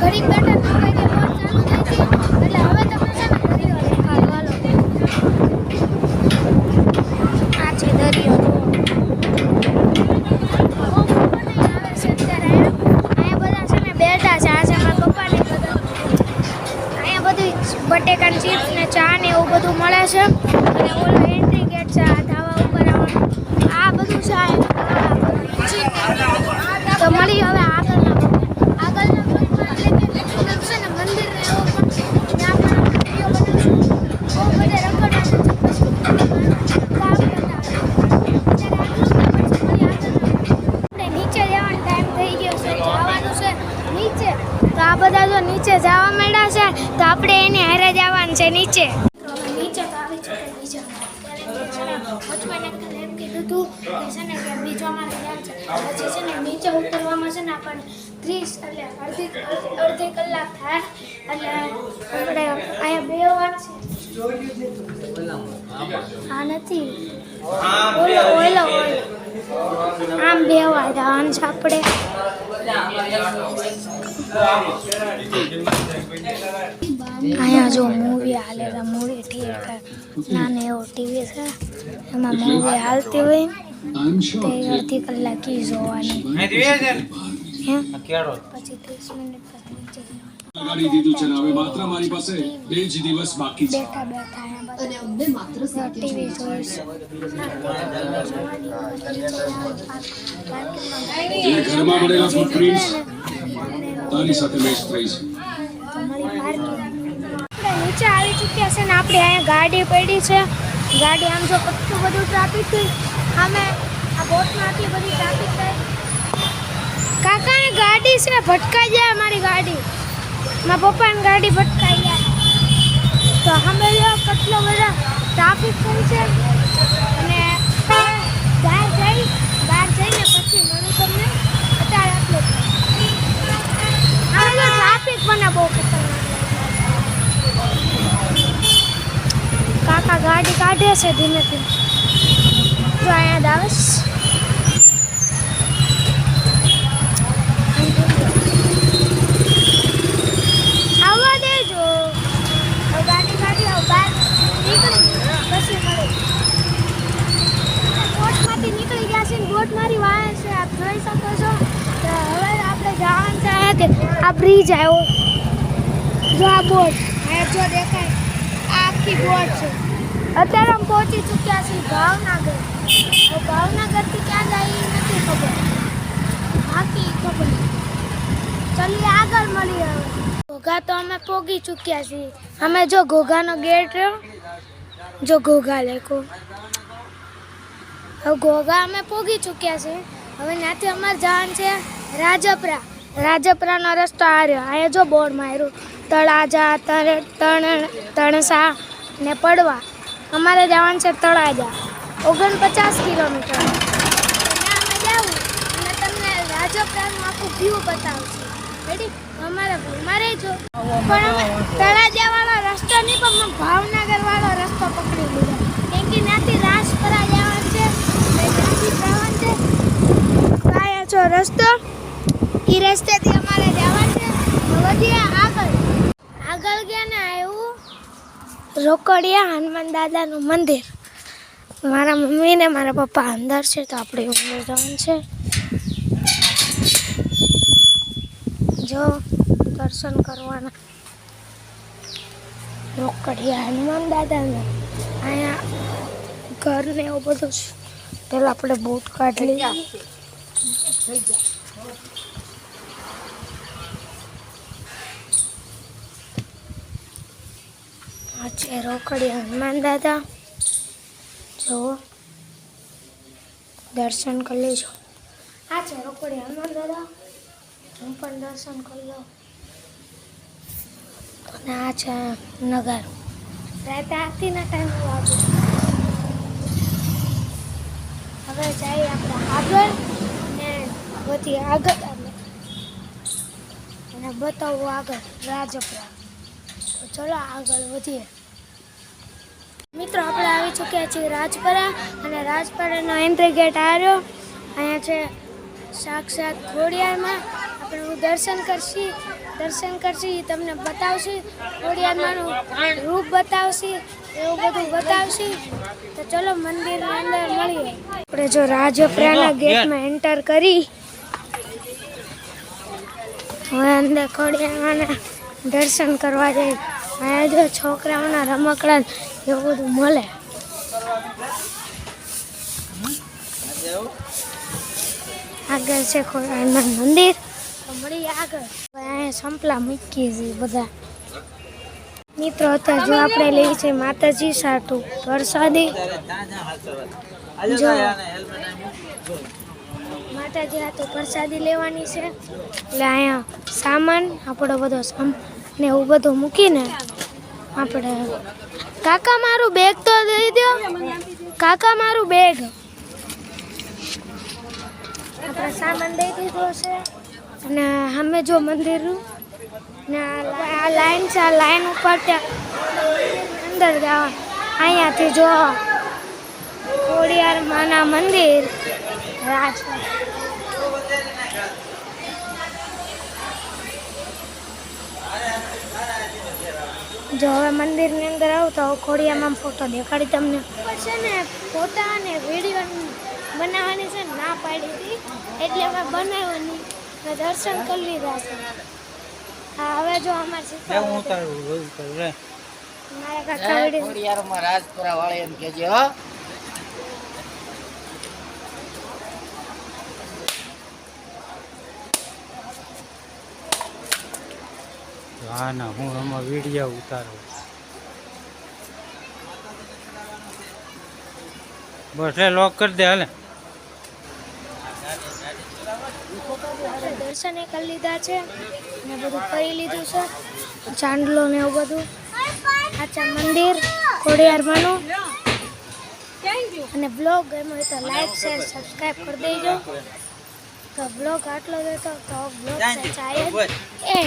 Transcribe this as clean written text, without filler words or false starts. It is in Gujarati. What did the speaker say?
ઘડીક બેઠા 9 વાગે બોટ ચાલુ થઈ હતી એટલે હવે તમે છે ને દરિયો દેખાડો હાલો આ છે દરિયો જો બટેકાની ચિપ્સ ને ચા ને એવું બધું મળે છે અને ઓલો એન્ટ્રી ગેટ છે આ ધાબા ઉપર આવવાનું આ બધું છે તો મળી હવે આગળના બ્લોકમાં એટલે કે છે ને મંદિર ને એવો પણ ત્યાં પણ વિડીયો બનાવશું બહુ બધે રખડવાનું આપણે નીચે જવાનો ટાઈમ થઈ ગયો છે જવાનું છે નીચે તો આ બધા જો નીચે જવા માંડ્યા છે તો આપણે એને હારે જવાનું છે નીચે નીચે તો આવી ચૂકે બીજો વચમાં એમ કીધું હતું કે છે ને કે બીજો અમારે ધ્યાન છે પછી છે ને નીચે ઉતરવામાં છે ને આપણને 30 એટલે અડધી કલાક થાય એટલે આપણે અહીંયા બે વાર છે આ નથી ઓલો આમ બે વાર જવાનું છે આપણે અહીંયા જો મૂવી હાલે છે મૂવી ઠીક નાને એવો ટીવી છે એમાં મૂવી હાલતી હોય તે અડધી કલાક જોવાની પછી 30 મિનિટ ગાડી દીધું છે હવે માત્ર મારી પાસે 2 જ દિવસ બાકી છે બેઠા અને અમને માત્ર ટીવી જોઈશું જે ઘરમાં મળેલા ફૂટપ્રિન્ટ્સ તારી સાથે મેચ થઈ છે નીચે આવી ચૂક્યા છે ને આપણે અહીંયા ગાડી પડી છે ગાડી આમ જો કેટલું બધું ટ્રાફિક થઈ અમે આ બોટમાં આટલી બધી ટ્રાફિક થાય કાકા એ ગાડી છે ભટકાઈ જાય અમારી ગાડી મારા પપ્પાની ગાડી ભટકાઈ જાય તો અમે જો કેટલો બધા ટ્રાફિક થઈ છે અને બહાર જઈને પછી મળું તમને અત્યારે આટલું અમે જો ટ્રાફિક મને બહુ ખતરનાક કાકા ગાડી કાઢે છે ધીમેથી જો અહીંયા દાવસ આવવા દેજો ગાડી કાઢી આવ બહાર નીકળી પછી મળે બોટમાંથી નીકળી ગયા છે ને બોટ મારી વાય છે આપ જોઈ શકો છો તો હવે આપણે જવાનું છે આ બ્રિજ આવ્યો જો આ બોટ અહીંયા જો દેખાય આખી બોટ છે અત્યારે અમે પહોંચી ચૂક્યા છીએ ભાવનગર ભાવનગરથી ક્યાં જાય એ નથી ખબર બાકી ખબર ચલીએ આગળ મળીએ હવે ઘોઘા તો અમે પહોંચી ચૂક્યા છીએ અમે જો ઘોઘાનો ગેટ રહ્યો જો ઘોઘા લેકો હવે ઘોઘા અમે પહોંચી ચૂક્યા છીએ હવે ત્યાંથી અમારે જવાનું છે રાજપરાનો રસ્તો આ રહ્યો અહીંયા જો બોર્ડ માર્યું તળાજા તણસા ને પડવા અમારે જવાનું છે તળાજા 49 કિલોમીટર ત્યાં અમે જાવું અને તમને રાજપરાનું આખું વ્યૂ બતાવશે રેડી અમારે જો પણ અમે તળાજાવાળો રસ્તો નહીં પણ ભાવનગરવાળો રસ્તો પકડી લીધો કેમ કે ત્યાંથી રાજપરા જવાનું છે ત્યાંથી જવાનું છે અહીંયા જો રસ્તો એ રસ્તેથી અમારે જવાનું છે વધીએ આગળ ગયા ને આવ્યું રોકડિયા હનુમાન દાદાનું મંદિર મારા મમ્મી ને મારા પપ્પા અંદર છે તો આપણે અંદર જવાનું છે જો દર્શન કરવાના રોકડિયા હનુમાન દાદાનું અહીંયા ઘર ને એવું બધું છે પેલા આપણે બોટ કાઢી લઈએ આ છે રોકડિયા હનુમાન દાદા જો દર્શન કરી લેજો આ છે રોકડિયા હનુમાન દાદા હું પણ દર્શન કરી લઉં અને આ છે નગારો રાતે આરતીના ટાઈમ વાગ્યું હવે જઈએ આપણે આગળ ને બધી આગળ અને બતાવવું આગળ રાજપરા તો ચલો આગળ વધીએ મિત્રો આપણે આવી ચૂક્યા છીએ રાજપરા અને રાજપરાનો એન્ટ્રી ગેટ આવ્યો અહીંયા છે સાક્ષાત ખોડિયારમાં આપણે દર્શન કરશી તમને બતાવશી ખોડિયારમાંનું રૂપ બતાવશી એવું બધું બતાવશી. તો ચલો મંદિરની અંદર મળીએ. આપણે જો રાજપરાના ગેટમાં એન્ટર કરી હવે અંદર ખોડિયારમાંના દર્શન કરવા જઈએ. અહીંયા જો છોકરાઓના રમકડા એવું બધું મળે. આગળ છે ખોડિયારમાંનું મંદિર. તો મળીએ આગળ. અહીંયા સંપલા મૂકી છે બધા મિત્રો. અત્યારે જો આપણે લઈએ છીએ માતાજી સાટું પ્રસાદી. જો માતાજી હાથું પ્રસાદી લેવાની છે એટલે અહીંયા સામાન આપણો બધો ને એવું બધું મૂકીને આપણે કાકા મારું બેગ તો દઈ દો. કાકા મારું બેગ. આપણે સામાન દઈ દીધો છે અને અમે જો મંદિરનું ને આ લાઈન છે. આ લાઈન ઉપર ત્યાં અંદર જવા અહીંયાથી જો ખોડિયારમાંના મંદિર રાજકોટ. જો હવે મંદિરની અંદર આવું તો ખોડિયારમાં ફોટો દેખાડી તમને. છે ને ફોટા અને વિડીયો બનાવવાની છે ના પાડી હતી એટલે અમે બનાવવાની દર્શન કરી લીધા છે. હા હવે જો અમારે મારા કાકા ખોડિયારમાં રાજપુરા વાળા એમ કહેજો હો. હા ના હું આમાં વિડીયો ઉતારું. બસ એ લોક કરી દે હાલે. દર્શને કરી લીધા છે ને બધું કરી લીધું છે. ચાંદલો ને એવું બધું. આચા મંદિર ખોડિયારમાંનું. અને બ્લોગ ગમ્યો હોય તો લાઈક શેર સબસ્ક્રાઈબ કરી દેજો. તો બ્લોગ આટલો જ હતો. તો બ્લોગ છે